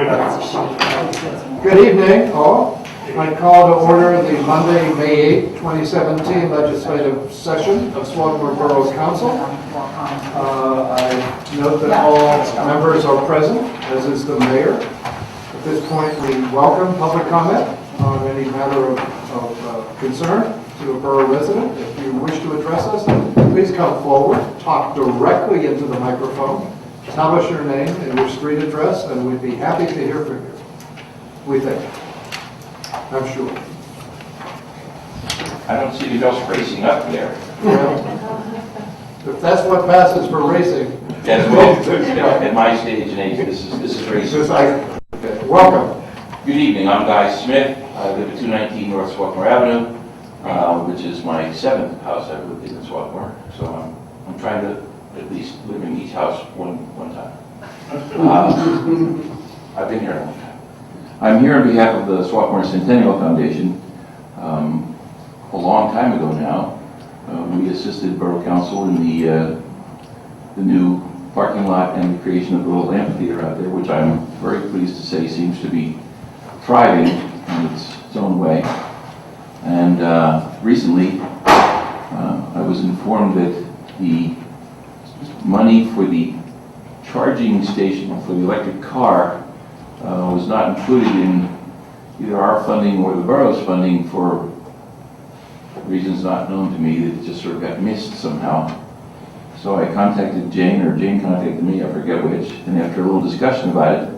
Good evening, all. I call to order the Monday, May 8, 2017 legislative session of Swarthmore Borough Council. I note that all members are present, as is the mayor. At this point, we welcome public comment on any matter of concern to a borough resident. If you wish to address us, please come forward, talk directly into the microphone, tell us your name and your street address, and we'd be happy to hear from you. We think. I'm sure. I don't see anybody else racing up there. Well, if that's what passes for racing. Yes, well, at my stage and age, this is racing. Okay. Welcome. Good evening, I'm Guy Smith. I live at 219 North Swarthmore Avenue, which is my 7th house I've lived in Swarthmore. So I'm trying to at least live in each house one time. I've been here a long time. I'm here on behalf of the Swarthmore Centennial Foundation. A long time ago now, we assisted Borough Council in the new parking lot and the creation of the little amphitheater out there, which I'm very pleased to say seems to be thriving in its own way. And recently, I was informed that the money for the charging station for the electric car was not included in either our funding or the borough's funding for reasons not known to me. That it just sort of got missed somehow. So I contacted Jane, or Jane contacted me, I forget which, and after a little discussion about it,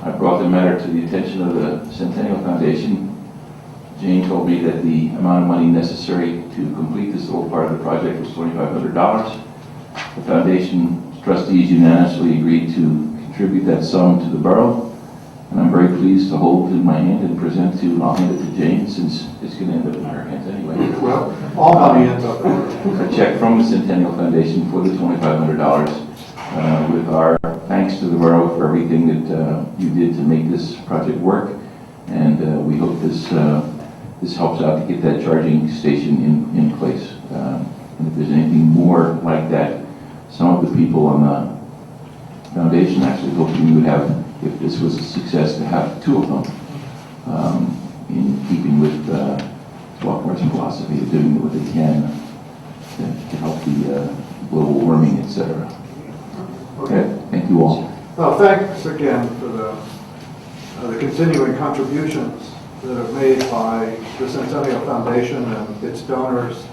I brought the matter to the attention of the Centennial Foundation. Jane told me that the amount of money necessary to complete this little part of the project was $2,500. The Foundation's trustees unanimously agreed to contribute that sum to the borough. And I'm very pleased to hold it in my hand and present to, and I'll hand it to Jane since it's going to end up in her hands anyway. Well, all money ends up in A check from the Centennial Foundation for the $2,500 with our thanks to the borough for everything that you did to make this project work. And we hope this helps out to get that charging station in place. And if there's anything more like that, some of the people on the foundation actually hoped we would have, if this was a success, to have 2 of them, in keeping with Swarthmore's philosophy of doing what they can to help the global warming, etc. Okay, thank you all. Well, thanks again for the continuing contributions that are made by the Centennial Foundation and its donors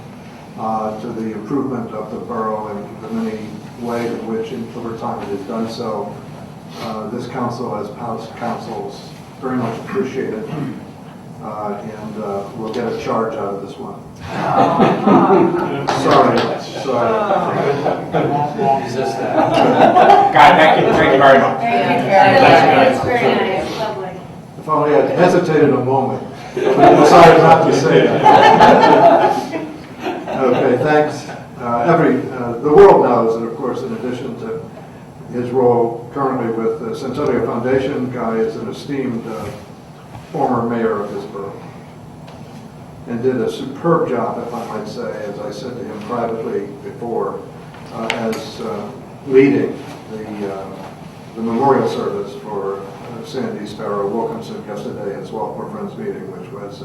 to the improvement of the borough and the many ways in which, over time, it has done so. This council, as past councils, very much appreciate it, and we'll get a charge out of this one. Sorry. Resist that. God, thank you very much. It's very nice, lovely. If only I had hesitated a moment, but I decided not to say that. Okay, thanks. The world knows that, of course, in addition to his role currently with the Centennial Foundation, Guy is an esteemed former mayor of this borough and did a superb job, if I might say, as I said to him privately before, as leading the memorial service for Sandy Sparrow Wilkinson yesterday at Swarthmore Friends meeting, which was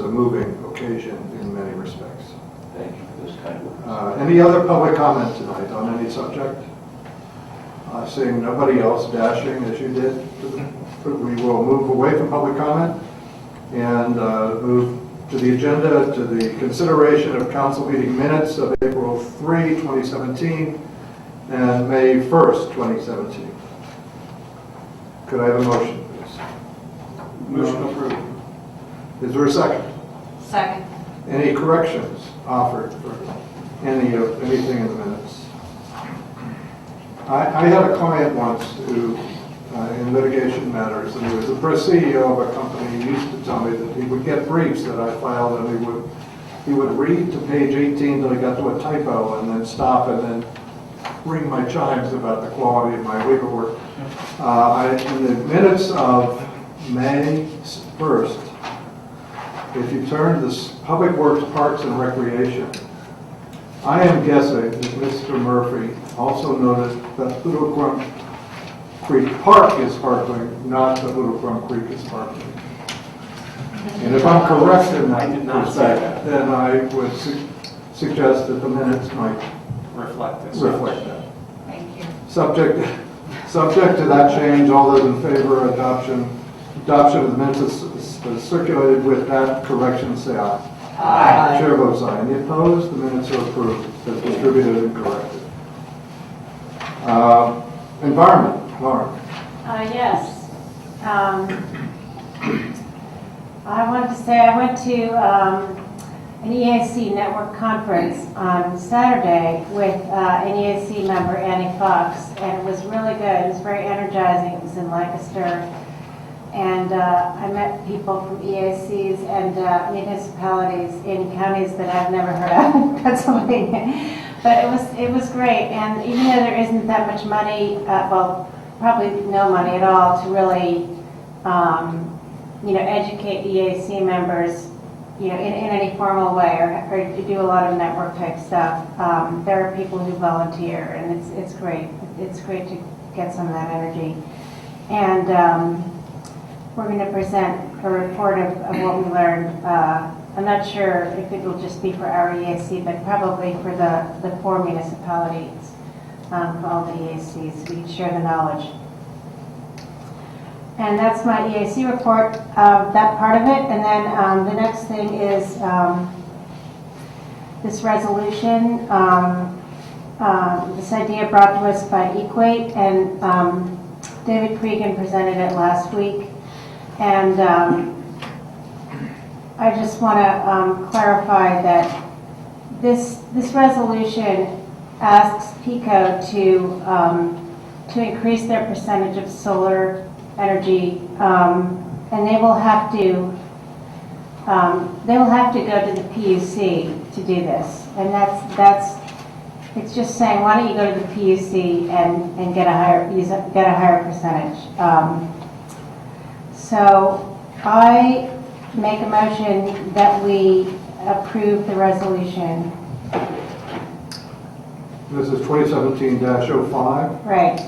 a moving occasion in many respects. Thank you for this kind work. Any other public comment tonight on any subject? Seeing nobody else dashing as you did, we will move away from public comment and move to the agenda, to the consideration of council meeting minutes of April 3, 2017 and May 1st, 2017. Could I have a motion, please? Motion approved. Is there a second? Second. Any corrections offered for anything in the minutes? I had a client once who, in litigation matters, and he was the first CEO of a company. He used to tell me that he would get briefs that I filed, and he would read to page 18 till he got to a typo, and then stop, and then ring my chimes about the quality of my legal work. In the minutes of May 1st, if you turn to Public Works, Parks, and Recreation, I am guessing that Mr. Murphy also noted that little Creek Park is sparkling, not that Little Plum Creek is sparkling. And if I'm correct in I did not that say respect, then I would suggest that the minutes might Reflect this. reflect that. Thank you. Subject to that change, all those in favor of adoption of the minutes as circulated with that correction, say aye. Aye. Chair votes aye. Any opposed? The minutes are approved as distributed and corrected. Environment, Lauren. Yes. I wanted to say I went to an EAC network conference on Saturday with an EAC member, Annie Fox, and it was really good. It was very energizing. It was in Lancaster. And I met people from EACs and municipalities in counties that I've never heard of in Pennsylvania. But it was great. And even though there isn't that much money, well, probably no money at all to really, educate EAC members, in any formal way or to do a lot of network type stuff. There are people who volunteer, and it's great. It's great to get some of that energy. And we're going to present a report of what we learned. I'm not sure if it will just be for our EAC, but probably for the 4 municipalities, for all the EACs. We can share the knowledge. And that's my EAC report, that part of it. And then the next thing is this resolution, this idea brought to us by Equate, and David Cregan presented it last week. And I just want to clarify that this resolution asks PICO to increase their percentage of solar energy, and they will have to go to the PUC to do this. And it's just saying, why don't you go to the PUC and get a higher percentage. So I make a motion that we approve the resolution. This is 2017-05. Right.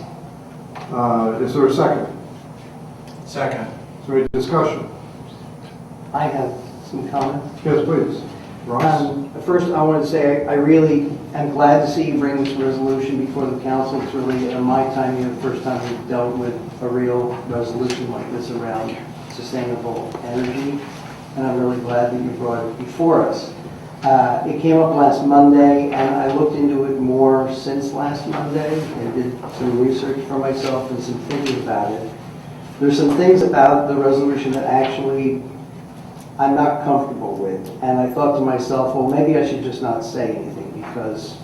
Is there a second? Second. Is there any discussion? I have some comments. Yes, please. Ross? First, I want to say I really am glad to see you bring this resolution before the council. It's really, in my time, the first time we've dealt with a real resolution like this around sustainable energy, and I'm really glad that you brought it before us. It came up last Monday, and I looked into it more since last Monday and did some research for myself and some thinking about it. There's some things about the resolution that actually I'm not comfortable with, and I thought to myself, well, maybe I should just not say anything, because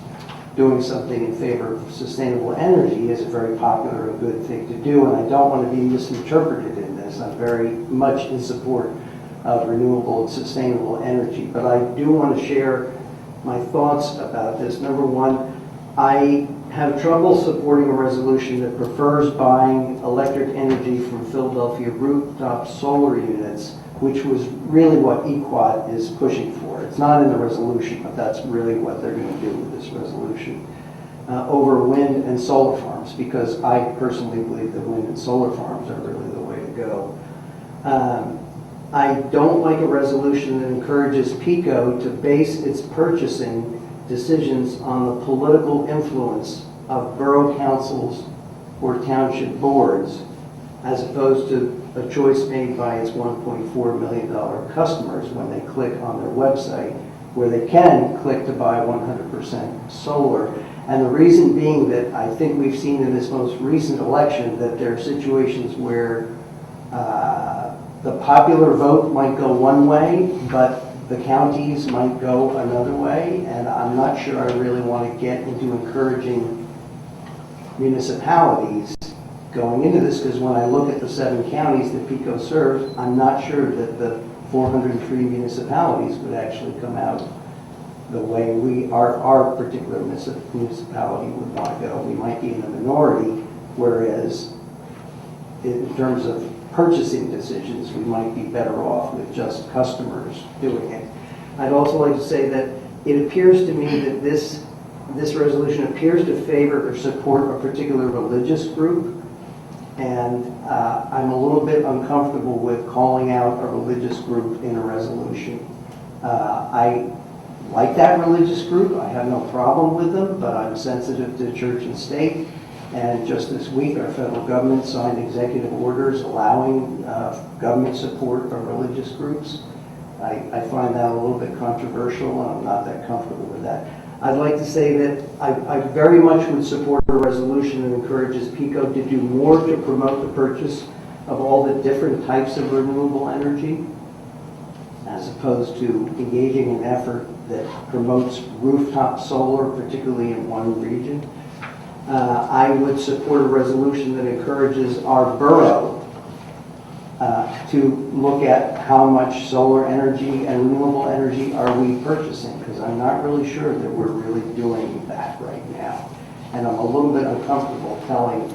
doing something in favor of sustainable energy is a very popular and good thing to do, and I don't want to be misinterpreted in this. I'm very much in support of renewable and sustainable energy, but I do want to share my thoughts about this. Number one, I have trouble supporting a resolution that prefers buying electric energy from Philadelphia rooftop solar units, which was really what EQUAT is pushing for. It's not in the resolution, but that's really what they're going to do with this resolution, over wind and solar farms, because I personally believe that wind and solar farms are really the way to go. I don't like a resolution that encourages PICO to base its purchasing decisions on the political influence of borough councils or township boards, as opposed to a choice made by its $1.4 million customers when they click on their website, where they can click to buy 100% solar. And the reason being that I think we've seen in this most recent election that there are situations where the popular vote might go one way, but the counties might go another way, and I'm not sure I really want to get into encouraging municipalities going into this, because when I look at the 7 counties that PICO serves, I'm not sure that the 403 municipalities would actually come out the way our particular municipality would want to go. We might be in the minority, whereas in terms of purchasing decisions, we might be better off with just customers doing it. I'd also like to say that it appears to me that this resolution appears to favor or support a particular religious group, And I'm a little bit uncomfortable with calling out a religious group in a resolution. I like that religious group. I have no problem with them, but I'm sensitive to church and state. And just this week, our federal government signed executive orders allowing government support of religious groups. I find that a little bit controversial, and I'm not that comfortable with that. I'd like to say that I very much would support a resolution that encourages PICO to do more to promote the purchase of all the different types of renewable energy, as opposed to engaging in an effort that promotes rooftop solar, particularly in one region. I would support a resolution that encourages our borough to look at how much solar energy and renewable energy are we purchasing, because I'm not really sure that we're really doing that right now. And I'm a little bit uncomfortable telling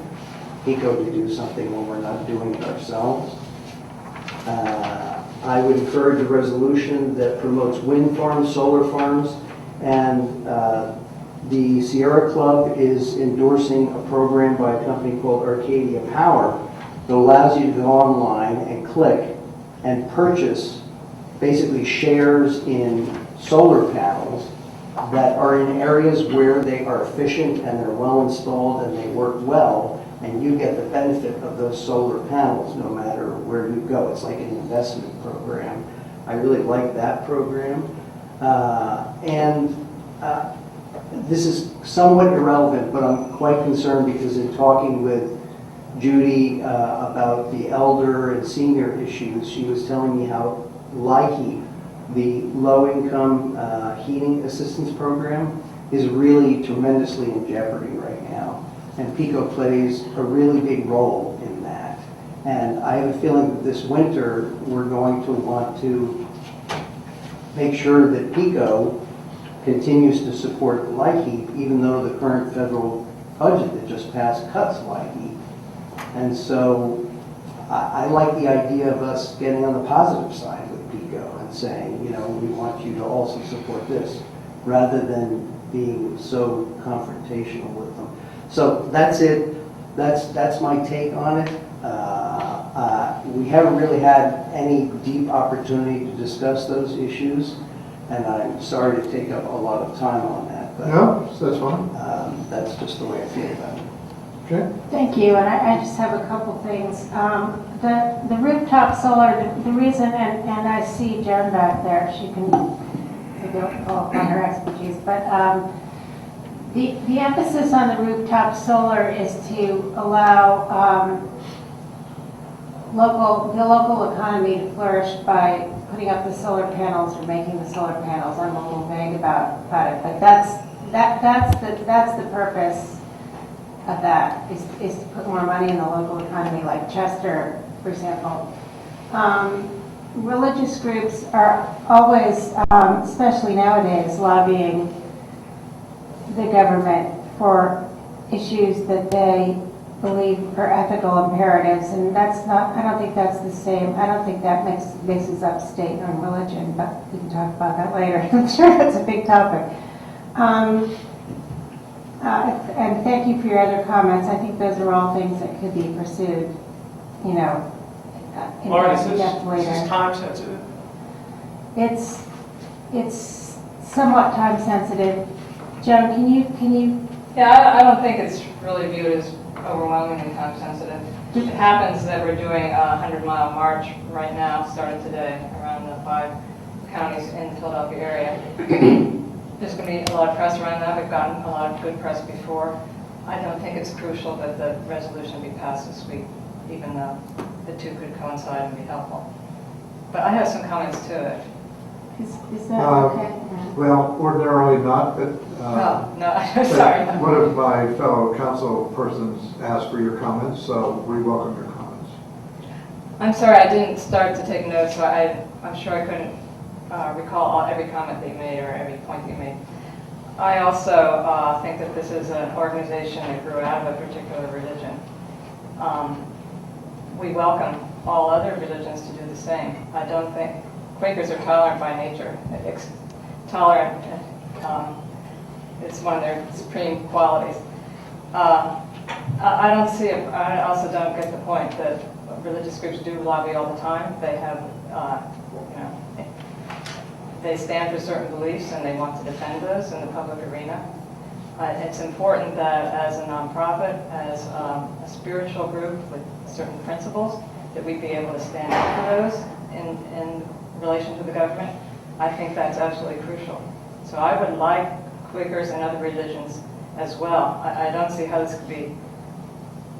PICO to do something when we're not doing it ourselves. I would encourage a resolution that promotes wind farms, solar farms, and the Sierra Club is endorsing a program by a company called Arcadia Power that allows you to go online and click and purchase basically shares in solar panels that are in areas where they are efficient and they're well installed and they work well, and you get the benefit of those solar panels no matter where you go. It's like an investment program. I really like that program. This is somewhat irrelevant, but I'm quite concerned because in talking with Judy about the elder and senior issues, she was telling me how LIHEAP, the low-income heating assistance program, is really tremendously in jeopardy right now. And PICO plays a really big role in that. And I have a feeling that this winter we're going to want to make sure that PICO continues to support LIHEAP, even though the current federal budget that just passed cuts LIHEAP. And so I like the idea of us getting on the positive side with PICO and saying, you know, we want you to also support this, rather than being so confrontational with them. So that's it. That's my take on it. We haven't really had any deep opportunity to discuss those issues, and I'm sorry to take up a lot of time on that. But, No, that's fine. that's just the way I feel about it. Okay. Thank you, and I just have a couple things. The rooftop solar, the reason, and I see Joan back there, she can maybe call upon her expertise, but the emphasis on the rooftop solar is to allow the local economy to flourish by putting up the solar panels or making the solar panels. I'm a little vague about it, but that's the purpose of that, is to put more money in the local economy, like Chester, for example. Religious groups are always, especially nowadays, lobbying the government for issues that they believe are ethical imperatives, and that's not, I don't think that's the same. I don't think that mixes up state and religion, but we can talk about that later. I'm sure that's a big topic. And thank you for your other comments. I think those are all things that could be pursued, you know, in Laura, depth this later. is time sensitive. It's somewhat time sensitive. Joan, can you? Yeah, I don't think it's really viewed as overwhelmingly time sensitive. It happens that we're doing a 100-mile march right now, started today, around the 5 counties in the Philadelphia area. There's going to be a lot of press around that. We've gotten a lot of good press before. I don't think it's crucial that the resolution be passed this week, even though the two could coincide and be helpful. But I have some comments to it. Is that okay? Well, ordinarily not, but No, sorry. one of my fellow council persons asked for your comments, so we welcome your comments. I'm sorry I didn't start to take notes, so I'm sure I couldn't recall every comment that you made or every point that you made. I also think that this is an organization that grew out of a particular religion. We welcome all other religions to do the same. I don't think Quakers are tolerant by nature. Tolerant, it's one of their supreme qualities. I don't see it. I also don't get the point that religious groups do lobby all the time. They have, they stand for certain beliefs and they want to defend those in the public arena. It's important that as a nonprofit, as a spiritual group with certain principles, that we be able to stand up for those in relation to the government. I think that's absolutely crucial. So I would like Quakers and other religions as well. I don't see how this could be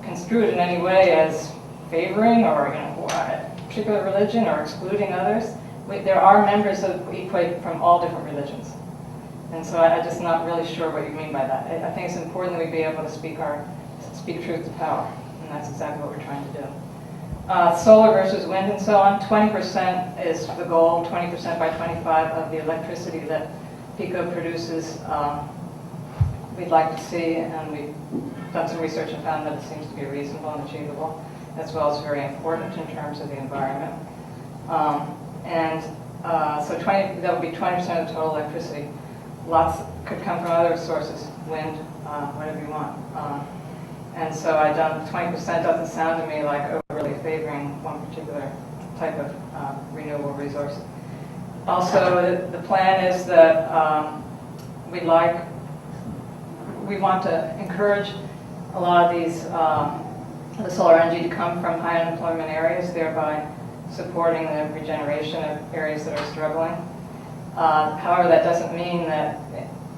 construed in any way as favoring or a particular religion or excluding others. There are members of Equate from all different religions. And so I'm just not really sure what you mean by that. I think it's important that we be able to speak truth to power, and that's exactly what we're trying to do. Solar versus wind and so on, 20% is the goal, 20% by 25 of the electricity that PICO produces. We'd like to see, and we've done some research and found that it seems to be reasonable and achievable, as well as very important in terms of the environment. So that would be 20% of total electricity. Lots could come from other sources, wind, whatever you want. And so 20% doesn't sound to me like overly favoring one particular type of renewable resource. Also, the plan is that we want to encourage a lot of these, the solar energy to come from high unemployment areas, thereby supporting the regeneration of areas that are struggling. However, that doesn't mean that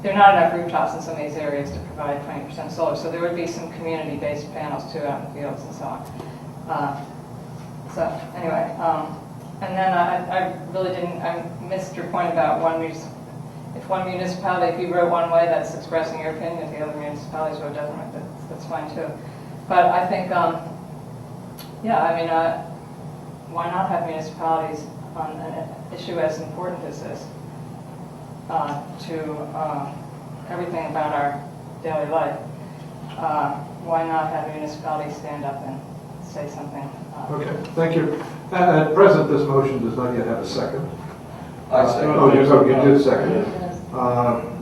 there are not enough rooftops in some of these areas to provide 20% solar, so there would be some community-based panels too out in the fields and so on. And then I missed your point about if one municipality, if you vote one way, that's expressing your opinion. If the other municipalities vote different, that's fine too. But I think, why not have municipalities on an issue as important as this to everything about our daily life? Why not have municipalities stand up and say something? Okay, thank you. At present, this motion does not yet have a second. I second. You did second it.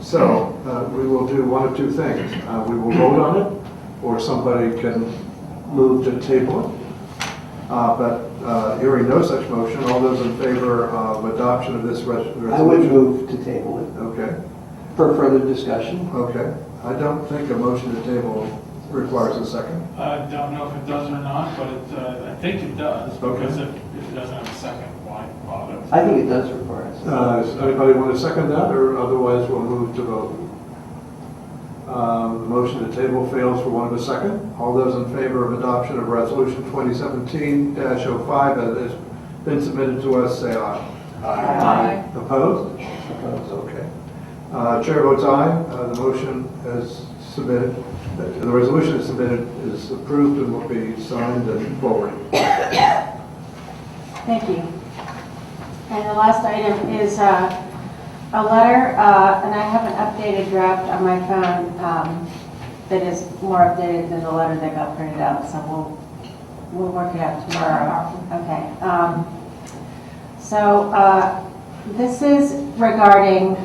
So we will do one of two things. We will vote on it, or somebody can move to table it. But hearing no such motion, all those in favor of adoption of this resolution? I would move to table it Okay, for further discussion. okay. I don't think a motion to table requires a second. I don't know if it does or not, but I think it does, because Okay. if it doesn't have a second, why bother? I think it does require it. Does anybody want to second that, or otherwise we'll move to vote? Motion to table fails for want of a second. All those in favor of adoption of Resolution 2017-05 that has been submitted to us, say aye. Aye. Opposed? Okay. Chair votes aye. The motion is submitted. The resolution is submitted, is approved, and will be signed and forwarded. Thank you. And the last item is a letter, and I have an updated draft on my phone that is more updated than the letter that got printed out, so we'll work it out tomorrow. Okay. This is regarding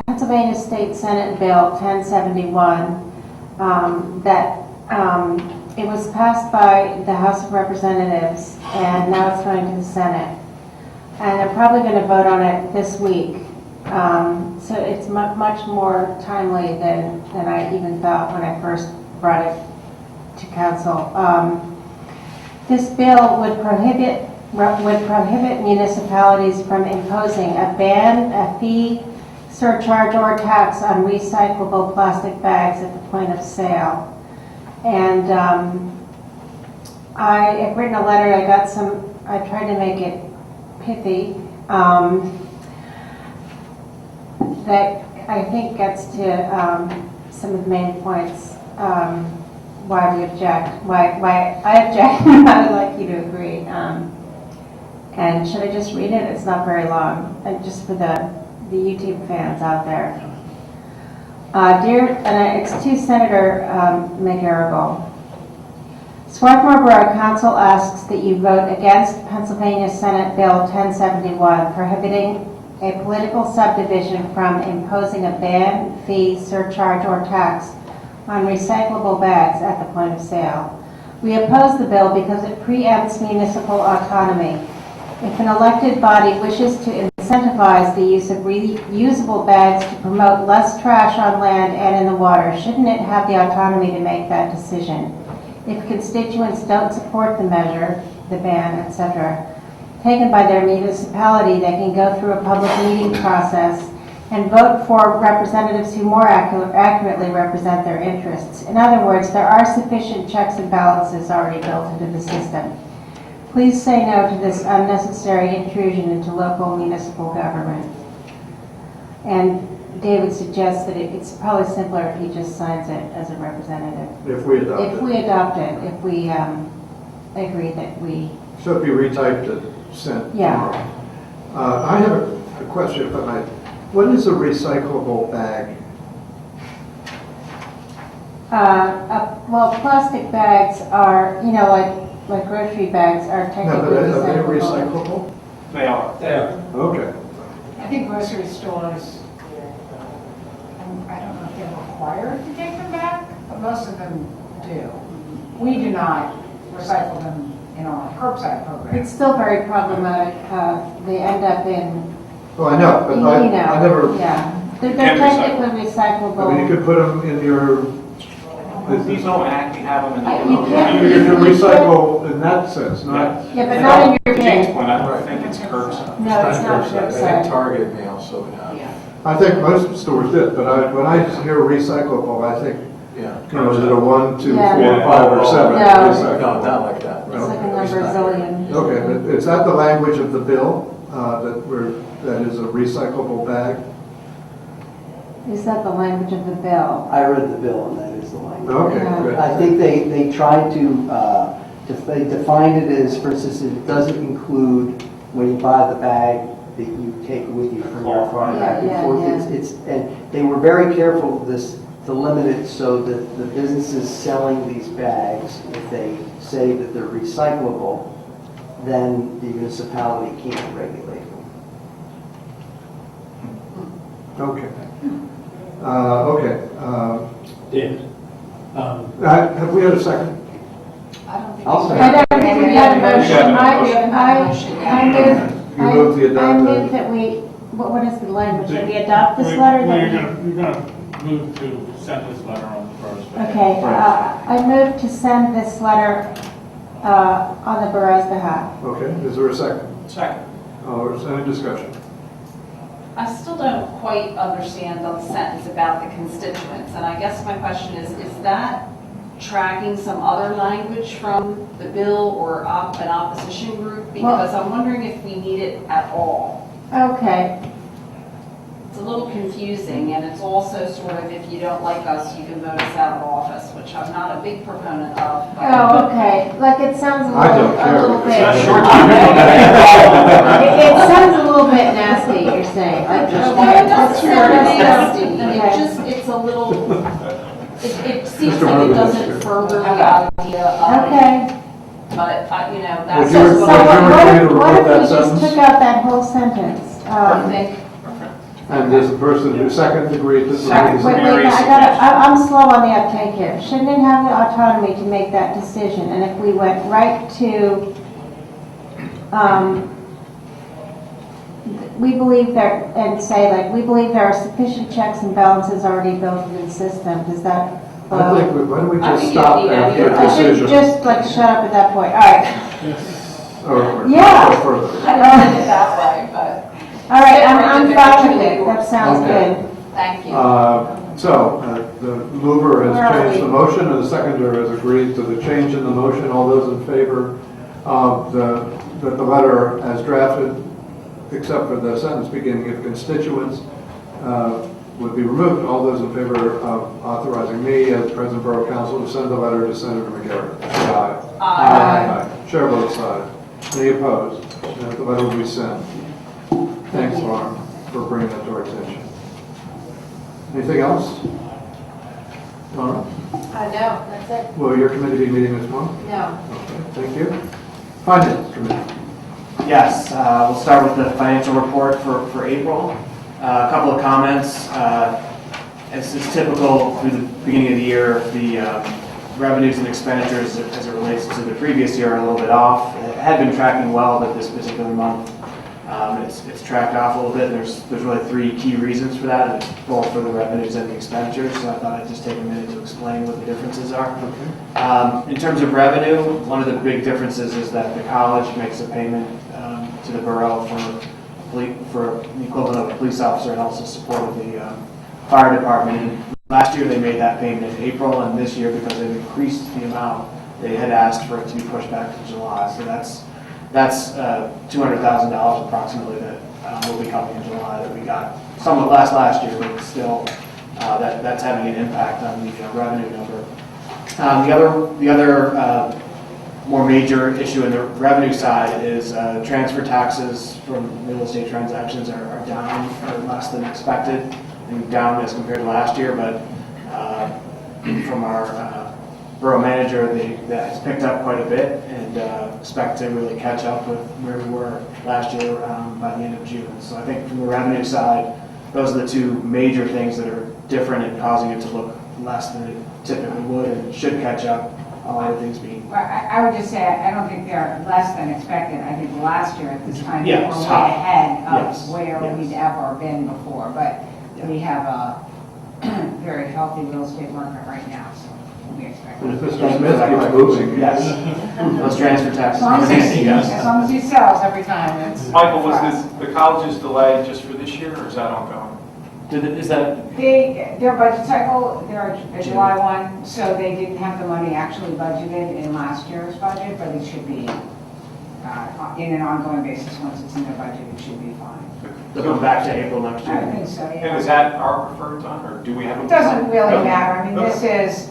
Pennsylvania State Senate Bill 1071 that it was passed by the House of Representatives, and now it's going to the Senate. And they're probably going to vote on it this week. So it's much more timely than I even thought when I first brought it to council. This bill would prohibit municipalities from imposing a ban, a fee, surcharge, or tax on recyclable plastic bags at the point of sale. And I have written a letter. I tried to make it pithy, that I think gets to some of the main points why we object, why I object, and I would like you to agree. And should I just read it? It's not very long, and just for the YouTube fans out there. It's to Senator McGarrigle. Swarthmore Borough Council asks that you vote against Pennsylvania Senate Bill 1071, prohibiting a political subdivision from imposing a ban, fee, surcharge, or tax on recyclable bags at the point of sale. We oppose the bill because it preempts municipal autonomy. If an elected body wishes to incentivize the use of reusable bags to promote less trash on land and in the water, shouldn't it have the autonomy to make that decision? If constituents don't support the measure, the ban, etc., taken by their municipality, they can go through a public meeting process and vote for representatives who more accurately represent their interests. In other words, there are sufficient checks and balances already built into the system. Please say no to this unnecessary intrusion into local municipal government. And David suggests that it's probably simpler if he just signs it as a representative. If we adopt it. If we adopt it, if we agree that we, So if you retyped it, sent Yeah. tomorrow. I have a question, if I might. What is a recyclable bag? well, plastic bags are, like grocery bags are No, technically but are they recyclable. recyclable? They are. Okay. I think grocery stores, I don't know if they're required to take them back, but most of them do. We do not recycle them in our curbside program. It's still very problematic. They end up in, Well, I know, but I never, yeah. They're Can technically I recyclable. mean, you could put them in your, These don't act, you have them in the. You can't- you can recycle in that sense, not, Yeah, but not in your To Jane's bin. point, I don't think it's curbside. No, it's not curbside. Target may also have. I think most stores did, but when I hear recyclable, I think, Yeah. is it a 1, 2, Yeah. 4, 5, or 7? No. recyclable? No, not like that. It's like a number zillion. Okay, but is that the language of the bill, that is a recyclable bag? Is that the language of the bill? I read the bill and that is the language. Okay, Yeah. good. I think they tried to, they defined it as, for instance, it doesn't include when you buy the bag that you take with you from your farm back and Yeah, forth. yeah. And they were very careful of this, to limit it so that the businesses selling these bags, if they say that they're recyclable, then the municipality can't regulate them. Okay. Okay. David. Have we had a second? I don't think. I'll we- say- I don't think we had a motion. We haven't You moved the I adopt. move that we, what is the language? That we adopt this letter? that we- You're gonna move to send this letter on the first. Okay, I move to send this letter on the borough's behalf. Okay, is there a second? Second. Is there any discussion? I still don't quite understand the sentence about the constituents, and I guess my question is that tracking some other language from the bill or an opposition group? Because I'm wondering if we need it at all. Okay, It's a little confusing, and it's also sort of, if you don't like us, you can vote us out of office, which I'm not a big proponent of. but- oh, okay, like it sounds I don't a little care. bit. It's a short time. It sounds a little bit nasty, you're saying, like, Well, okay, it doesn't sound nasty, Okay. it's a little, it seems Mr. like it Rubin. doesn't further the idea of it. Okay, But, Would that's you- just so what would I you what agree if to what remove if we that just sentence? took out that whole sentence? think. And does the person who second agree to Second. Wait, I'm slow on the uptake here. Shouldn't it have the autonomy to make that decision? And if we went right to, we believe there, and say like, we believe there are sufficient checks and balances already built into the system, does that? I think, why don't we I just think stop it'd be after better. I should decision? just like shut up at that point. All right. Or Yeah. go further. I don't think it that way, but All right, I'm fine with it. That sounds Okay. good. thank you. The mover Where has are changed we? the motion, and the seconder has agreed to the change in the motion. All those in favor of that the letter as drafted, except for the sentence beginning "if constituents," would be removed. All those in favor of authorizing me as President Borough Council to send the letter to Senator McGarrett? Say aye. Aye. Chair votes aye. Any opposed? The letter will be sent. Thanks, Lauren, for bringing that to our attention. Anything else? Laura? No, that's it. Will your committee be meeting this month? No. Okay, thank you. Finance Committee. Yes, we'll start with the financial report for April. A couple of comments. As is typical through the beginning of the year, the revenues and expenditures as it relates to the previous year are a little bit off. It had been tracking well, but this particular month it's tracked off a little bit. There's really three key reasons for that. It's both for the revenues and the expenditures, so I thought I'd just take a minute to explain what the differences are. In terms of revenue, one of the big differences is that the college makes a payment to the borough for the equivalent of a police officer and also support of the fire department. And last year they made that payment in April, and this year, because they've increased the amount, they had asked for it to be pushed back to July. So that's $200,000 approximately that will be coming in July that we got somewhat less last year, but still that's having an impact on the revenue number. The other more major issue in the revenue side is transfer taxes from real estate transactions are down or less than expected, and down as compared to last year, but from our borough manager, that has picked up quite a bit, and expect to really catch up with where we were last year by the end of June. So I think from the revenue side, those are the two major things that are different and causing it to look less than it typically would, and it should catch up, all other things being. Well, I would just say, I don't think they're less than expected. I think last year at this time, we Yeah, were it's way high. ahead of Yes, where yes. we'd ever been before. But we have a very healthy real estate market right now, so we expect. And if Mr. Smith keeps moving. Yes, those transfer taxes. As long as he, Yes. as long as he sells every time, it's. Michael, was the college's delay just for this year, or is that ongoing? Is that, Their budget cycle, they're July 1, so they didn't have the money actually budgeted in last year's budget, but it should be in an ongoing basis. Once it's in their budget, it should be fine. they'll come back to April next I year? think so, And yeah. is that our preferred time, or do we have a? It doesn't really No. matter. I mean, Okay. this is,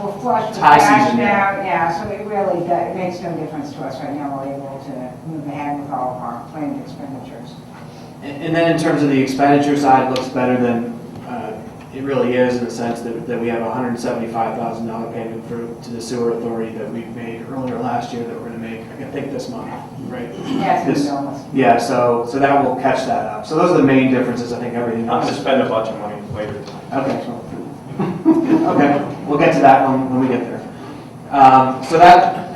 we're flush with High cash season, now, yeah, so it really, it makes no difference to us right now. We're able to move ahead with all of our planned expenditures. And then in terms of the expenditure side, it looks better than it really is, in the sense that we have a $175,000 payment to the sewer authority that we made earlier last year that we're going to make, I think, this month, right? Yeah, it's This- been almost. Yeah, so that will catch that up. So those are the main differences, I think, everything I'm else. going to spend a bunch of money later. Okay. Okay, we'll get to that when we get there. So that,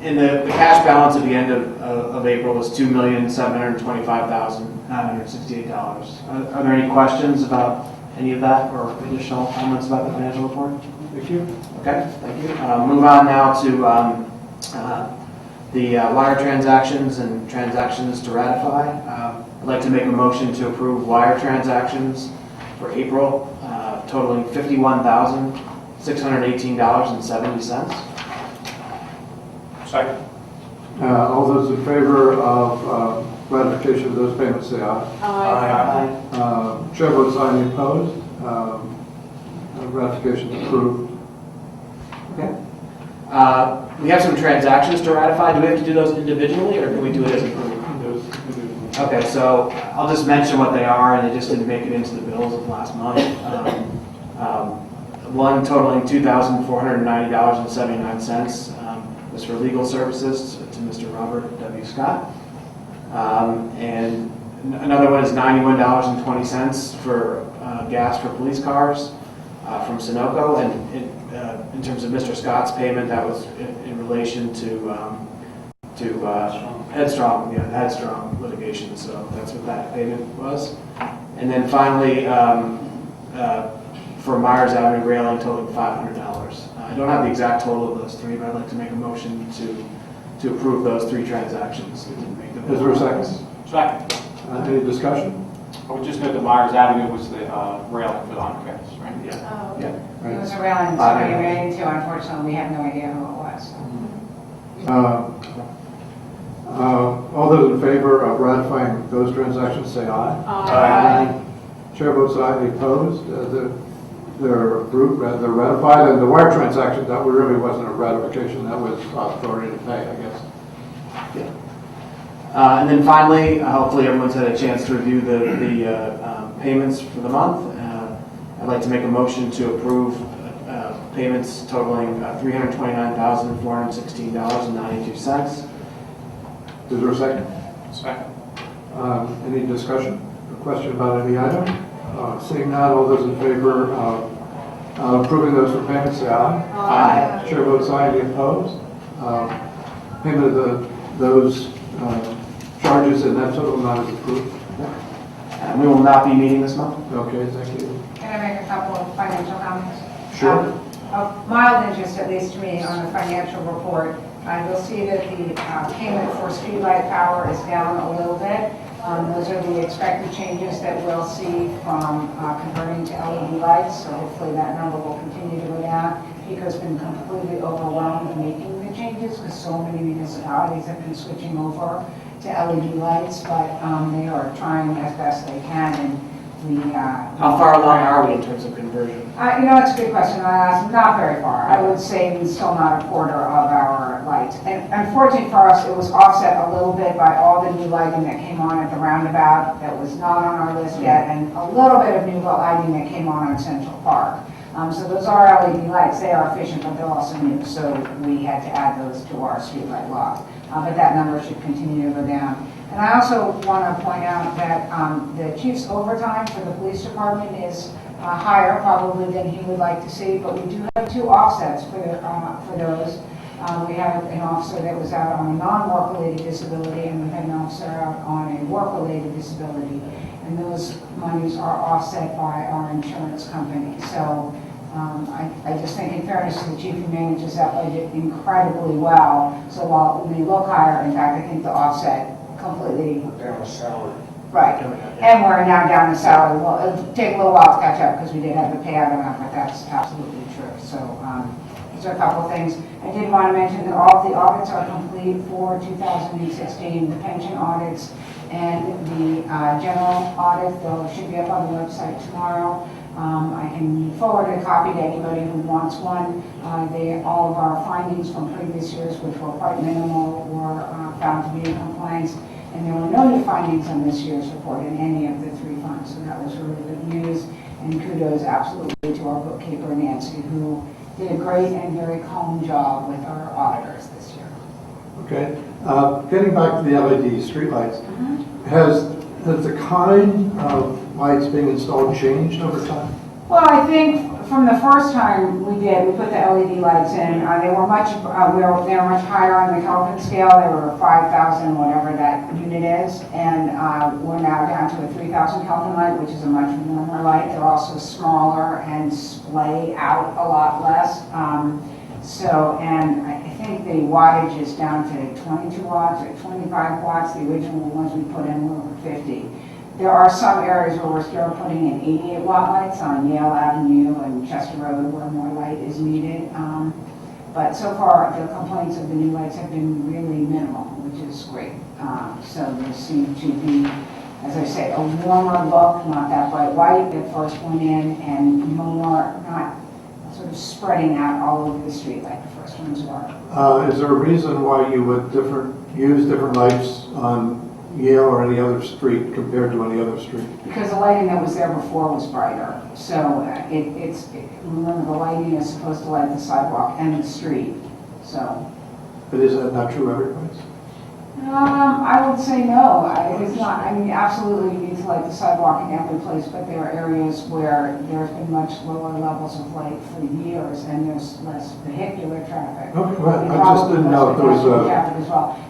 in the cash balance at the end of April was $2,725,968. Are there any questions about any of that, or additional comments about the financial report? Thank you. Okay, thank you. Move on now to the wire transactions and transactions to ratify. I'd like to make a motion to approve wire transactions for April totaling $51,618.70. Second. All those in favor of ratification of those payments, say aye. Aye. Chair votes aye, any opposed? Ratification is approved. Okay. We have some transactions to ratify. Do we have to do those individually, or can we do it as a group? Okay, so I'll just mention what they are, and they just didn't make it into the bills of last month. One totaling $2,490.79 was for legal services to Mr. Robert W. Scott. And another one is $91.20 for gas for police cars from Sunoco. And in terms of Mr. Scott's payment, that was in relation to Headstrong litigation. So that's what that payment was. And then finally, for Myers Avenue railing totaling $500. I don't have the exact total of those three, but I'd like to make a motion to approve those three transactions. Is there a second? Second. Any discussion? I would just note that Myers Avenue was the railing for the underpass, right? Yeah. It was around in 2082. Unfortunately, we have no idea who it was. All those in favor of ratifying those transactions, say aye. Aye. Chair votes aye, any opposed? They're approved, they're ratified, and the wire transaction, that really wasn't a ratification, that was authority to pay, I guess. And then finally, hopefully everyone's had a chance to review the payments for the month. I'd like to make a motion to approve payments totaling $329,416.92. Is there a second? Second. Any discussion or question about any item? Seeing none, all those in favor of approving those for payment, say aye. Aye. Chair votes aye. Any opposed? Payment of those charges in that total amount is approved. And we will not be meeting this month. Okay, thank you. Can I make a couple of financial comments? Sure. Of mild interest, at least to me, on the financial report. You'll see that the payment for streetlight power is down a little bit. Those are the expected changes that we'll see from converting to LED lights, so hopefully that number will continue to go down. PECO's been completely overwhelmed making the changes because so many municipalities have been switching over to LED lights, but they are trying as best they can, and we... How far along are we in terms of conversion? It's a good question. Not very far. I would say we're still not a quarter of our lights. And unfortunately for us, it was offset a little bit by all the new lighting that came on at the roundabout that was not on our list yet, and a little bit of new lighting that came on Central Park. So those are LED lights. They are efficient, but they're also new, so we had to add those to our streetlight lot. But that number should continue to go down. And I also want to point out that the chief's overtime for the police department is higher probably than he would like to see, but we do have two offsets for those. We have an officer that was out on a non-work-related disability, and we had an officer out on a work-related disability. And those monies are offset by our insurance company. So I just think, in fairness to the chief, he manages that budget incredibly well. So while it may look higher, in fact, I think the offset completely... Down a salary. Right. And we're now down the salary. Well, it'll take a little while to catch up because we did have the payout amount, but that's absolutely true. So these are a couple of things. I did want to mention that all of the audits are complete for 2016, the pension audits and the general audit. They should be up on the website tomorrow. I can forward a copy to anybody who wants one. All of our findings from previous years, which were quite minimal, were found to be in compliance. And there were no new findings on this year's report in any of the three funds. So that was really good news. And kudos absolutely to our bookkeeper, Nancy, who did a great and very calm job with our auditors this year. Okay. Getting back to the LED streetlights, has the kind of lights being installed changed over time? Well, I think from the first time we put the LED lights in. They were much higher on the Kelvin scale. They were 5,000, whatever that unit is, and we're now down to a 3,000 Kelvin light, which is a much warmer light. They're also smaller and splay out a lot less. And I think the wattage is down to 22 watts or 25 watts. The original ones we put in were 50. There are some areas where we're still putting in 88 watt lights on Yale Avenue and Chester Road where more light is needed. But so far, the complaints of the new lights have been really minimal, which is great. So they seem to be, as I say, a warmer look, not that bright white that first went in, and more, not sort of spreading out all over the street like the first ones were. Is there a reason why you would use different lights on Yale or any other street compared to any other street? Because the lighting that was there before was brighter. So remember, the lighting is supposed to light the sidewalk and the street. So. But is that not true every place? I would say no. It's not. I mean, absolutely you need to light the sidewalk in every place, but there are areas where there's been much lower levels of light for years and there's less vehicular traffic. Okay, well, I just didn't know if there was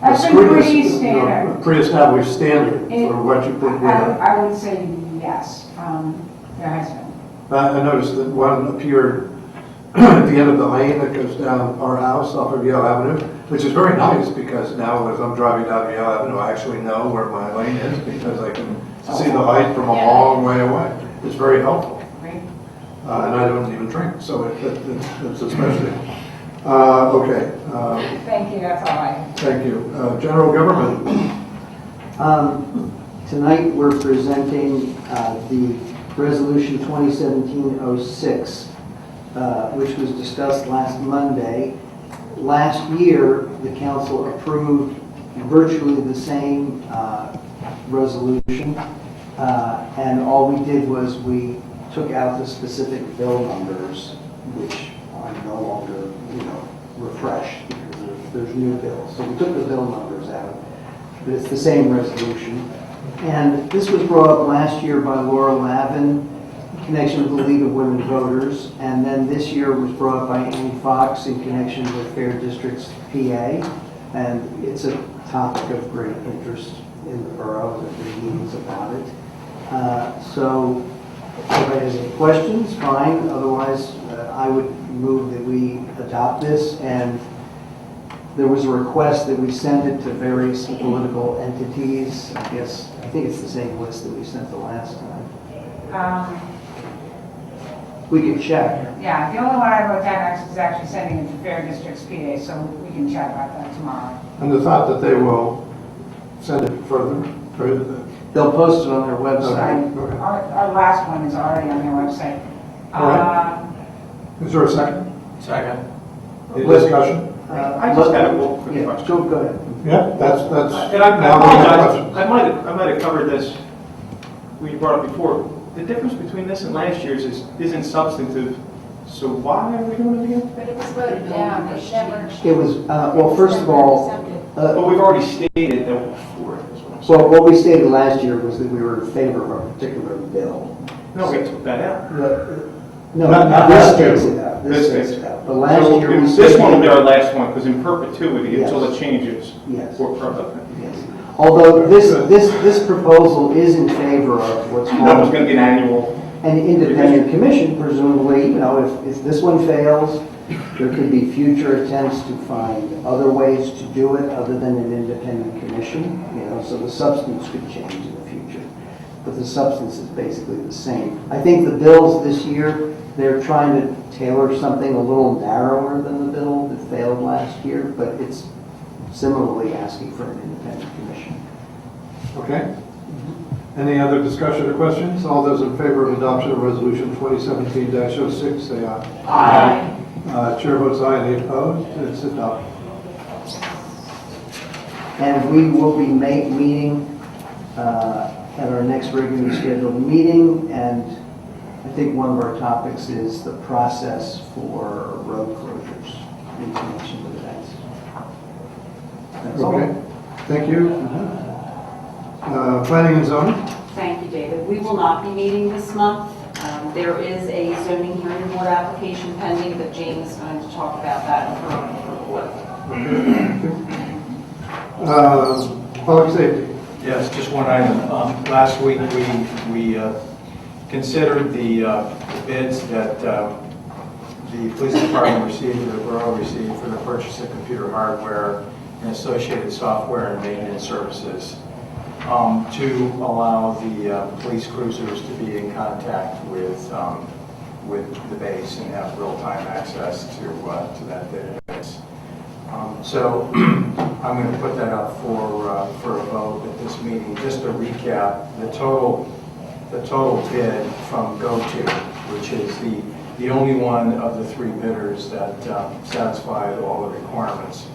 That's been pretty standard. a pre-established standard for what you put where. I would say yes. There has been. I noticed that one appeared at the end of the lane that goes down our house off of Yale Avenue, which is very nice because now as I'm driving down Yale Avenue, I actually know where my lane is because I can see the light from a long way away. It's very helpful. And I don't even drink, so it's especially. Okay. Thank you, that's all I have. Thank you. General government. Tonight we're presenting the Resolution 2017-06, which was discussed last Monday. Last year, the council approved virtually the same resolution, and all we did was we took out the specific bill numbers, which are no longer, refreshed because there's new bills. So we took the bill numbers out. but it's the same resolution. And this was brought up last year by Laura Lavin in connection with the League of Women Voters, and then this year was brought up by Annie Fox in connection with Fair Districts PA, and it's a topic of great interest in the borough, that there are meetings about it. So, if anybody has any questions, fine. Otherwise, I would move that we adopt this. And there was a request that we send it to various political entities. I think it's the same list that we sent the last time. We can check. Yeah, the only one I wrote down is actually sending it to Fair Districts PA, so we can chat about that tomorrow. And the thought that they will send it further, They'll post it on their website. Okay. Our last one is already on their website. All right. Is there a second? Second. Any discussion? I just had a quick Yeah, question. go ahead. Yeah, that's. And I now we have apologize, questions. I might have covered this when you brought it before. The difference between this and last year's isn't substantive, so why are we doing it again? But it was voted down, it never. It was, well, first of all, Well, we've already stated that we're for it, is what I'm saying. well, what we stated last year was that we were in favor of a particular bill. No, we took that out. No, Not this last year. takes it out. This This takes takes it it out. But last So year we this one will be said, our last one, because in perpetuity, until Yes. it changes. Yes. We're perfect. yes. Although this proposal is in favor of what's That was called going to be an annual. an independent commission, presumably, if this one fails, there could be future attempts to find other ways to do it other than an independent commission, so the substance could change in the future. But the substance is basically the same. I think the bills this year, they're trying to tailor something a little narrower than the bill that failed last year, but it's similarly asking for an independent commission. Okay. Any other discussion or questions? All those in favor of adoption of resolution 2017-06, say aye. Aye. Chair votes aye. Any opposed? It's adopted. And we will be meeting at our next regularly scheduled meeting, and I think one of our topics is the process for road closures in connection with events. That's all. Okay. Thank you. Planning and zoning? Thank you, David. We will not be meeting this month. There is a zoning hearing board application pending, but Jane is going to talk about that in her report. Public safety. Yes, just one item. Last week, we considered the bids that the police department received, or the borough received, for the purchase of computer hardware and associated software and maintenance services, to allow the police cruisers to be in contact with the base and have real-time access to that database. So I'm going to put that up for a vote at this meeting. Just to recap, the total bid from GoTo, which is the only one of the three bidders that satisfied all the requirements.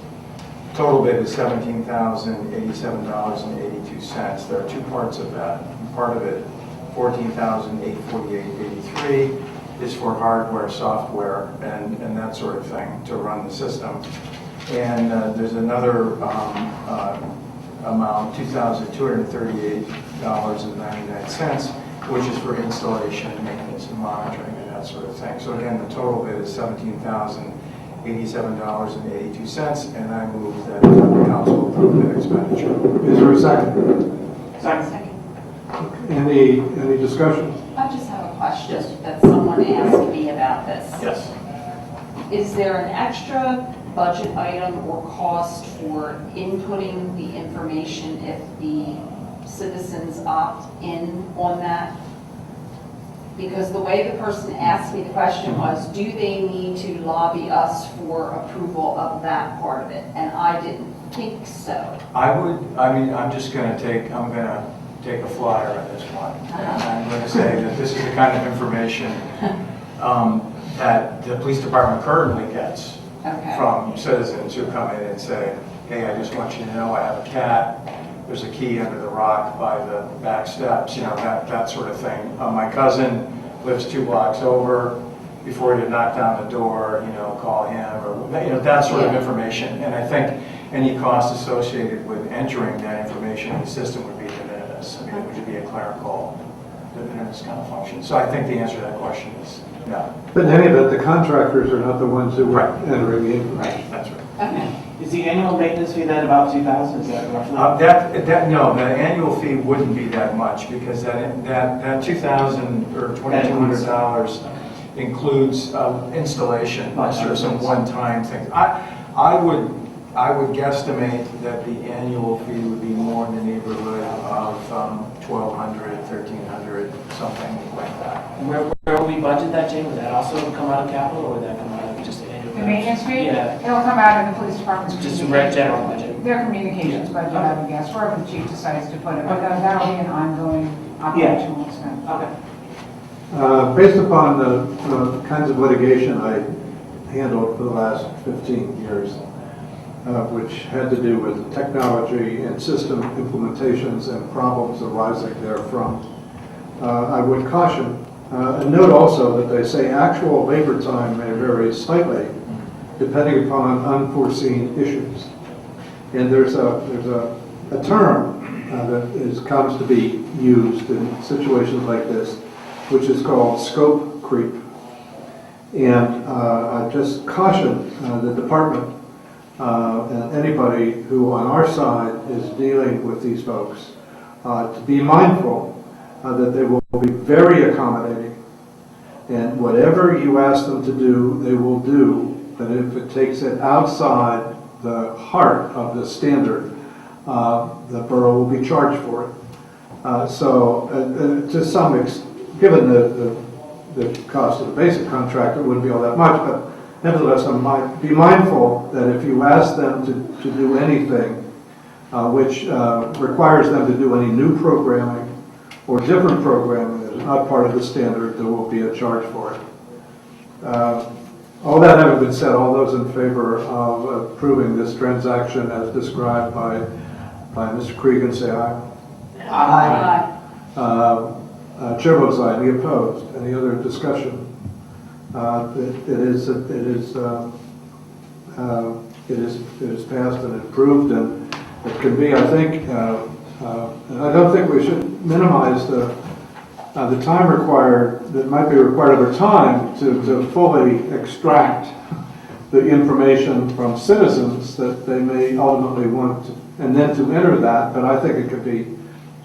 Total bid is $17,087.82. There are two parts of that. Part of it, $14,848.83, is for hardware, software, and that sort of thing to run the system. And there's another amount, $2,238.99, which is for installation, maintenance, and monitoring, and that sort of thing. So again, the total bid is $17,087.82, and I move that the council approve that expenditure. Is there a second? Second. Any discussion? I just have a question that someone asked me about this. Yes. Is there an extra budget item or cost for inputting the information if the citizens opt in on that? Because the way the person asked me the question was, do they need to lobby us for approval of that part of it? And I didn't think so. I'm just going to take a flyer on this one. I'm going to say that this is the kind of information that the police department currently gets from citizens who come in and say, hey, I just want you to know I have a cat. There's a key under the rock by the back steps, that sort of thing. My cousin lives 2 blocks over. Before you knock down the door, call him, or that sort of information. And I think any cost associated with entering that information installation of the system would be de minimis. I mean, it would be a clerical de minimis kind of function. So I think the answer to that question is no. But in any event, the contractors are not the ones who are entering the income. Right. That's right. Okay. Is the annual maintenance fee then about 2,000? Is that roughly? No, the annual fee wouldn't be that much because that $2,000 or $2,200 includes installation, sort of some one-time things. I would guesstimate that the annual fee would be more in the neighborhood of $1,200, $1,300, something like that. And where will we budget that, Jane? Would that also come out of capital, or would that come out of just the annual? The maintenance fee? Yeah. It'll come out of the police department's Just a general budget. their communications budget, I would guess, wherever the chief decides to put it, but that'll be an ongoing operational expense. Okay. Based upon the kinds of litigation I handled for the last 15 years, which had to do with technology and system implementations and problems arising therefrom, I would caution and note also that they say actual labor time may vary slightly depending upon unforeseen issues. And there's a term that comes to be used in situations like this, which is called scope creep. And I just caution the department and anybody who on our side is dealing with these folks to be mindful that they will be very accommodating. And whatever you ask them to do, they will do. But if it takes it outside the heart of the standard, the borough will be charged for it. So to some extent, given the cost of the basic contract, it wouldn't be all that much, but nevertheless, be mindful that if you ask them to do anything which requires them to do any new programming or different programming that is not part of the standard, there will be a charge for it. All that having been said, all those in favor of approving this transaction as described by Mr. Cregan, say aye. Aye. Chair votes aye. Any opposed? Any other discussion? It is passed and approved, and it can be, I think, and I don't think we should minimize the time required, that might be required over time to fully extract the information from citizens that they may ultimately want to, and then to enter that. But I think it could be,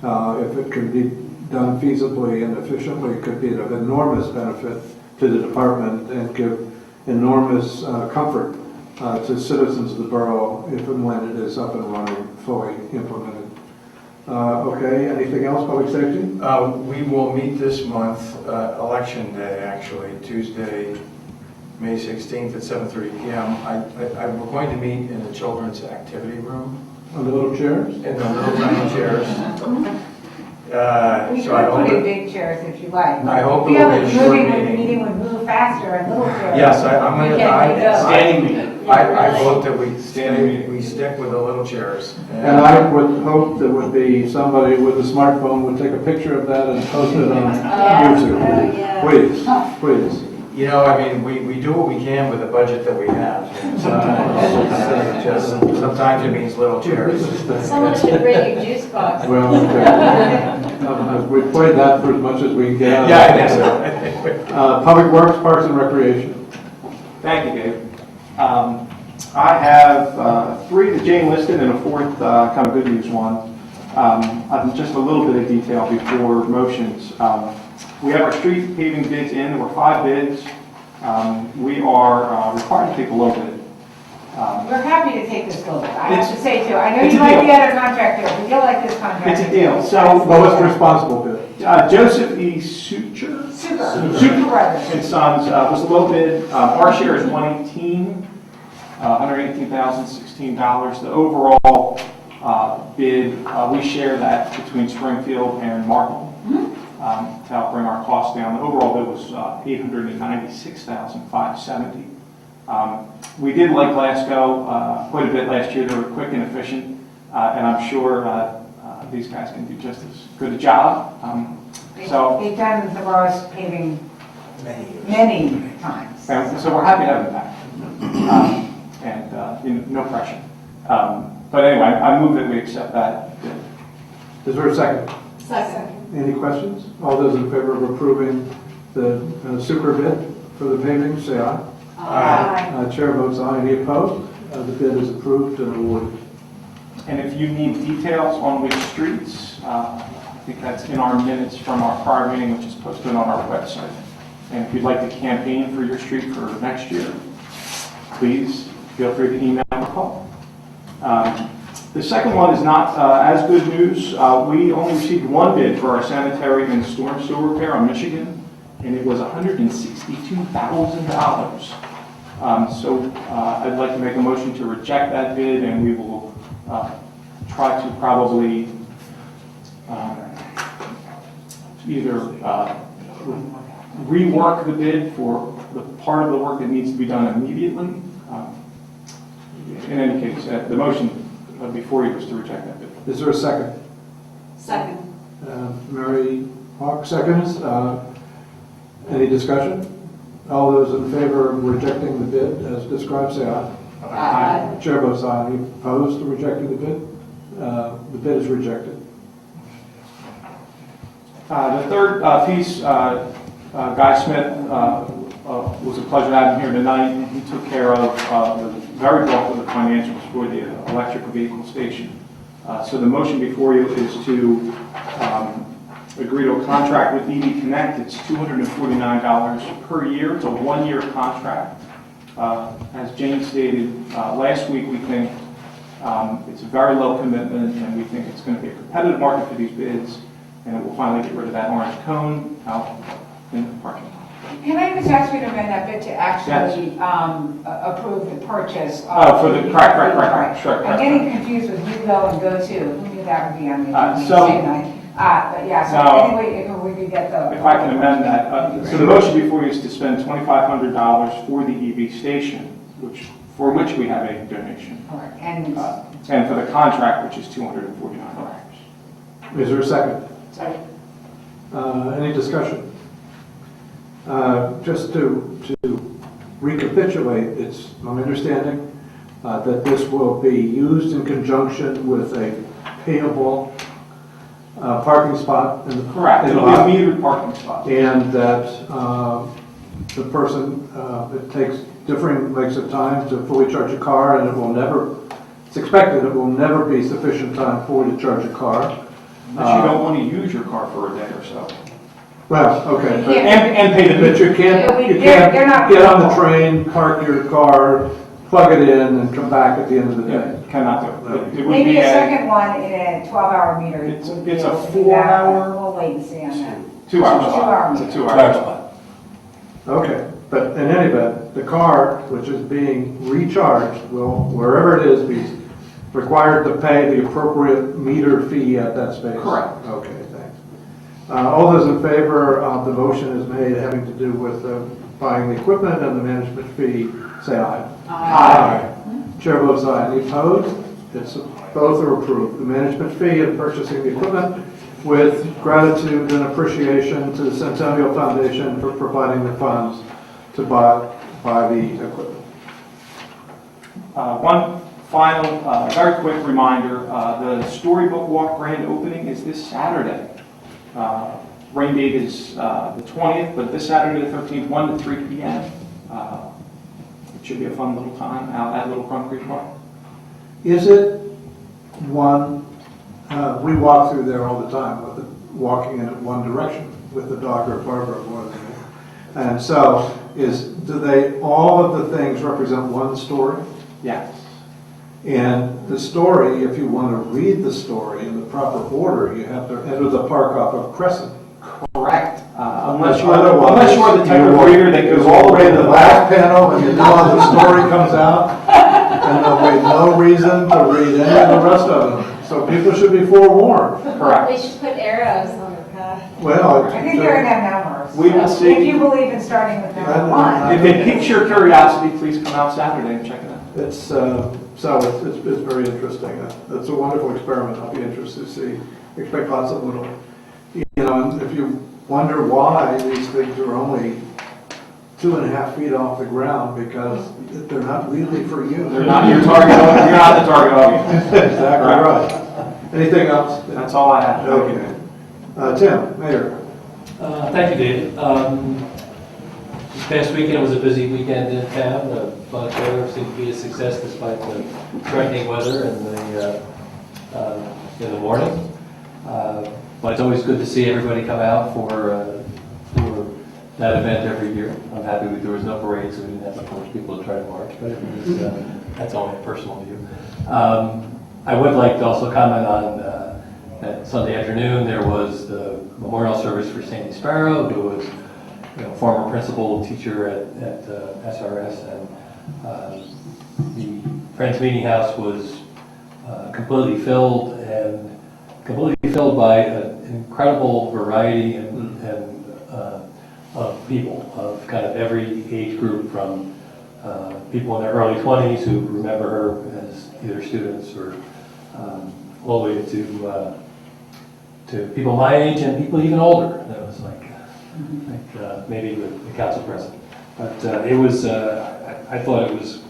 if it can be done feasibly and efficiently, it could be of enormous benefit to the department and give enormous comfort to citizens of the borough if and when it is up and running, fully implemented. Okay, anything else, public safety? We will meet this month, election day actually, Tuesday, May 16th at 7:30 p.m. We're going to meet in the children's activity room. On the little chairs? In the little tiny chairs. We So I could hope put in it- big chairs if you like. I hope it Feel will be like a short moving when the meeting. meeting would move faster and little chairs. Yes, I'm You going can't make up. Standing meeting. I hope that we stick with the little chairs. And I would hope there would be somebody with a smartphone would take a picture of that and post it on YouTube. yeah. Please, please. You know, I mean, we do what we can with the budget that we have. Sometimes it means little chairs. Someone should bring you juice box. Well, okay. We've played that for as much as we can get out. Yeah, I think so. Public Works, Parks and Recreation. Thank you, Dave. I have three that Jane listed and a fourth kind of good news one. Just a little bit of detail before motions. We have our street paving bids in. There were 5 bids. We are required to take a low bid. We're happy to take this look. I have It's- to say too, I know it's you a might deal. be out of contract here, but you'll like this contract. It's a deal. So, Lowest responsible bid. Joseph E. Sucher. Super Brothers. and Sons was the low bid. Our share is $118,016. The overall bid, we share that between Springfield and Markham to help bring our costs down. The overall bid was $896,570. We did like Glasgow quite a bit last year. They were quick and efficient, and I'm sure these guys can do just as good a job. So. They've done the borough's paving many times. And so we're happy to have them back. No pressure. But anyway, I move that we accept that bid. Is there a second? Second. Any questions? All those in favor of approving the super bid for the paving, say aye. Aye. Chair votes aye. Any opposed? The bid is approved and awarded. And if you need details on which streets, I think that's in our minutes from our prior meeting, which is posted on our website. And if you'd like to campaign for your street for next year, please feel free to email or call. The second one is not as good news. We only received one bid for our sanitary and storm sewer repair on Michigan, and it was $162,000. So I'd like to make a motion to reject that bid, and we will try to probably either rework the bid for the part of the work that needs to be done immediately. In any case, the motion before you was to reject that bid. Is there a second? Second. Mary Hawk seconds. Any discussion? All those in favor of rejecting the bid as described, say aye. Aye. Chair votes aye. Any opposed to rejecting the bid? The bid is rejected. The third piece, Guy Smith, was a pleasure to have him here tonight. He took care of the very bulk of the financials for the electric vehicle station. So the motion before you is to agree to a contract with EV Connect. It's $249 per year. It's a one-year contract. As Jane stated last week, we think it's a very low commitment, and we think it's going to be a competitive market for these bids, and it will finally get rid of that orange cone out in the parking lot. Can I just ask you to amend that bit to actually approve the purchase? Oh, for the, correct, sure. I'm getting confused with you go and go to. Who knew that would be on the so- same night? But yeah, so No. anyway, if we could get the. If I can amend that. So the motion before you is to spend $2,500 for the EV station, for which we have a donation, Correct. And and for the contract, which is $249. Is there a second? sorry. Any discussion? Just to recapitulate, it's my understanding that this will be used in conjunction with a payable parking spot in the Correct. in the It'll be a lot, metered parking spot. and that the person it takes differing lengths of time to fully charge a car, and it's expected it will never be sufficient time for you to charge a car. Unless you don't want to use your car for a day or so. Well, okay, but And pay the but bill. you can't They're not- get on the train, park your car, plug it in, and come back at the end of the day. Yeah, cannot do it. It would Maybe be a second one in a 12-hour meter. It's would be a able to do that, 4-hour? but We'll wait and see on that. 2 hours. 2 hour It's a meter. 2-hour spot. Okay, but in any event, the car, which is being recharged, will, wherever it is, be required to pay the appropriate meter fee at that space? Correct. Okay, thanks. All those in favor of the motion is made having to do with buying the equipment and the management fee, say aye. Aye. Chair votes aye. Any opposed? Both are approved. The management fee and purchasing the equipment with gratitude and appreciation to the Centennial Foundation for providing the funds to buy the equipment. One final, very quick reminder, the Storybook Walk grand opening is this Saturday. Rain date is the 20th, but this Saturday the 13th, 1 to 3 p.m. It should be a fun little time out at Little Crump Creek Park. Is it one, we walk through there all the time with walking in one direction with the dog or Barbara more than me. And so do all of the things represent one story? Yes. And the story, if you want to read the story in the proper order, you have to enter the park off of Crescent. Correct. Unless Otherwise, you're the type you of will- reader that goes all the way to the last back. panel and you know the story comes out, and there'll be no reason to read any of the rest of them. So people should be forewarned. Correct. We should put arrows on the path. Well, I think they're going to have numbers. We will see. If you believe in starting with number one. If it piques your curiosity, please come out Saturday and check it out. it's very interesting. It's a wonderful experiment. I'll be interested to see. Expect lots of little, and if you wonder why these things are only 2.5 feet off the ground, because they're not really for you. They're not your target. You're not the target audience. Exactly right. Anything else? That's all I have. Okay. Tim, Mayor. Thank you, David. This past weekend was a busy weekend in town. But weather seemed to be a success despite the threatening weather in the morning. But it's always good to see everybody come out for that event every year. I'm happy there was no parade, so we didn't have much people to try to march, but it was, that's only a personal view. I would like to also comment on that Sunday afternoon there was the memorial service for Sandy Sparrow, who was former principal teacher at SRS, and the Friends Meeting House was completely filled by an incredible variety of people, of kind of every age group, from people in their early 20s who remember her as either students or all the way to people my age and people even older. That was like maybe the council president. But it was, I thought it was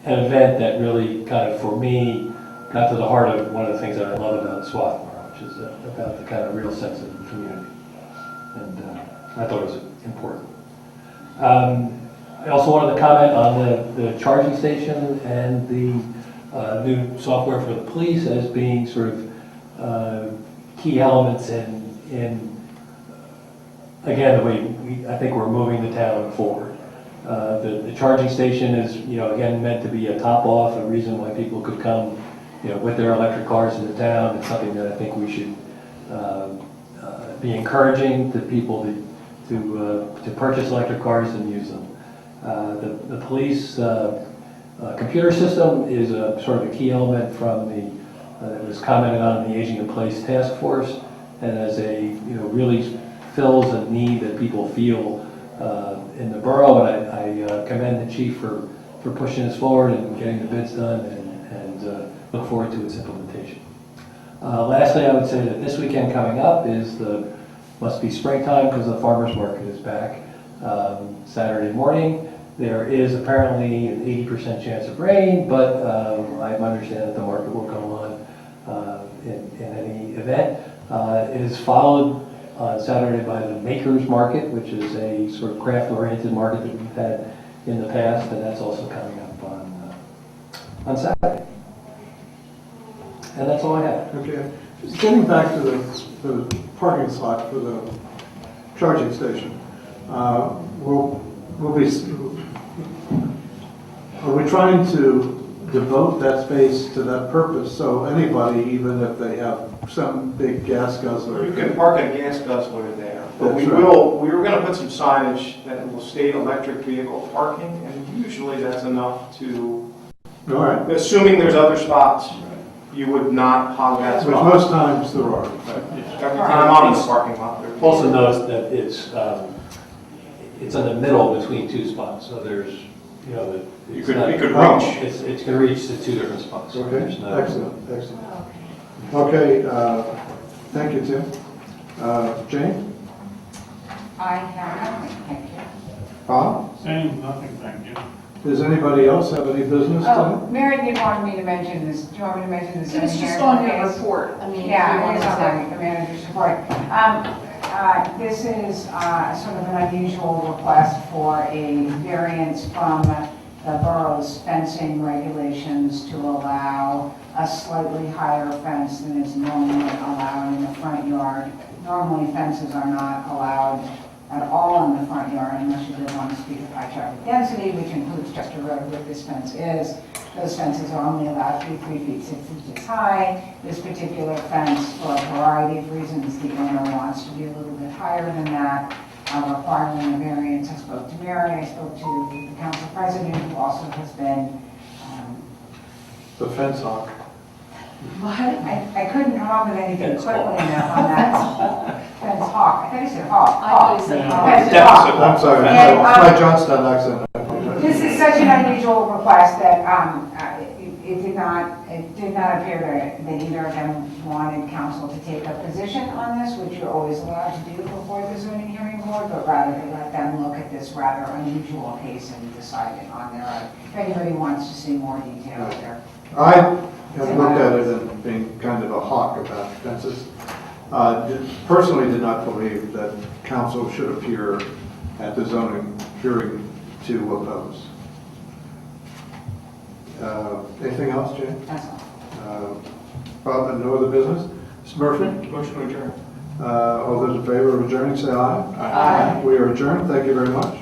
an event that really kind of, for me, got to the heart of one of the things that I love about Swarthmore, which is about the kind of real sense of community. And I thought it was important. I also wanted to comment on the charging station and the new software for the police as being sort of key elements in again, the way I think we're moving the town forward. The charging station is, again, meant to be a top-off, a reason why people could come, with their electric cars into town. It's something that I think we should be encouraging to people to purchase electric cars and use them. The police computer system is a sort of a key element from it was commented on in the Aging in Place task force, and as really fills a need that people feel in the borough, and I commend the chief for pushing this forward and getting the bids done, and look forward to its implementation. Lastly, I would say that this weekend coming up must be springtime because the farmers market is back Saturday morning. There is apparently an 80% chance of rain, but I understand that the market will come on in any event. It is followed on Saturday by the Makers Market, which is a sort of craft-oriented market that we've had in the past, and that's also coming up on Saturday. And that's all I have. Okay. Just getting back to the parking slot for the charging station, are we trying to devote that space to that purpose, so anybody, even if they have some big gas guzzler? You can park a gas guzzler there, but That's we right. were going to put some signage that will state electric vehicle parking, and usually that's enough to, All right. assuming there's other spots, you would not hog that Which spot. most times there are. Every time I'm in the parking lot, there's. Also notice that it's in the middle between two spots, so there's, You it's could not- reach. It's going to reach to two different spots. Okay, There's no- excellent. Okay, thank you, Tim. Jane? I have nothing, thank you. Bob? Same, nothing, thank you. Does anybody else have any business Oh, tonight? Mary did want me to mention this, do you want me to mention this? It was in just here? on your Yes. report. I mean, Yeah, if you it is wanted on to- the manager's report. This is sort of an unusual request for a variance from the borough's fencing regulations to allow a slightly higher fence than is normally allowed in the front yard. Normally fences are not allowed at all in the front yard unless you live on a street of high traffic density, which includes Chester Road where this fence is. Those fences are only allowed to be 3 feet 6 inches high. This particular fence, for a variety of reasons, the owner wants to be a little bit higher than that, requiring a variance. I spoke to Mary, I spoke to the council president, who also has been, The fence hawk. I couldn't come up with anything quickly enough on that. Fence hawk, I thought you said hawk. I thought you said Fence hawk. hawk. I'm sorry, And, my Johnstown accent. This is such an unusual request that it did not appear that either of them wanted council to take a position on this, which you're always allowed to do before the zoning hearing board, but rather to let them look at this rather unusual case and decide it on their own. If anybody wants to see more details there. have looked at it and being kind of a hawk about fences. Personally did not believe that council should appear at the zoning hearing to oppose. Anything else, Jane? That's all. Bob, no other business? Mr. Murphy? Motion to adjourn. All those in favor of adjourning, say aye. Aye. We are adjourned. Thank you very much.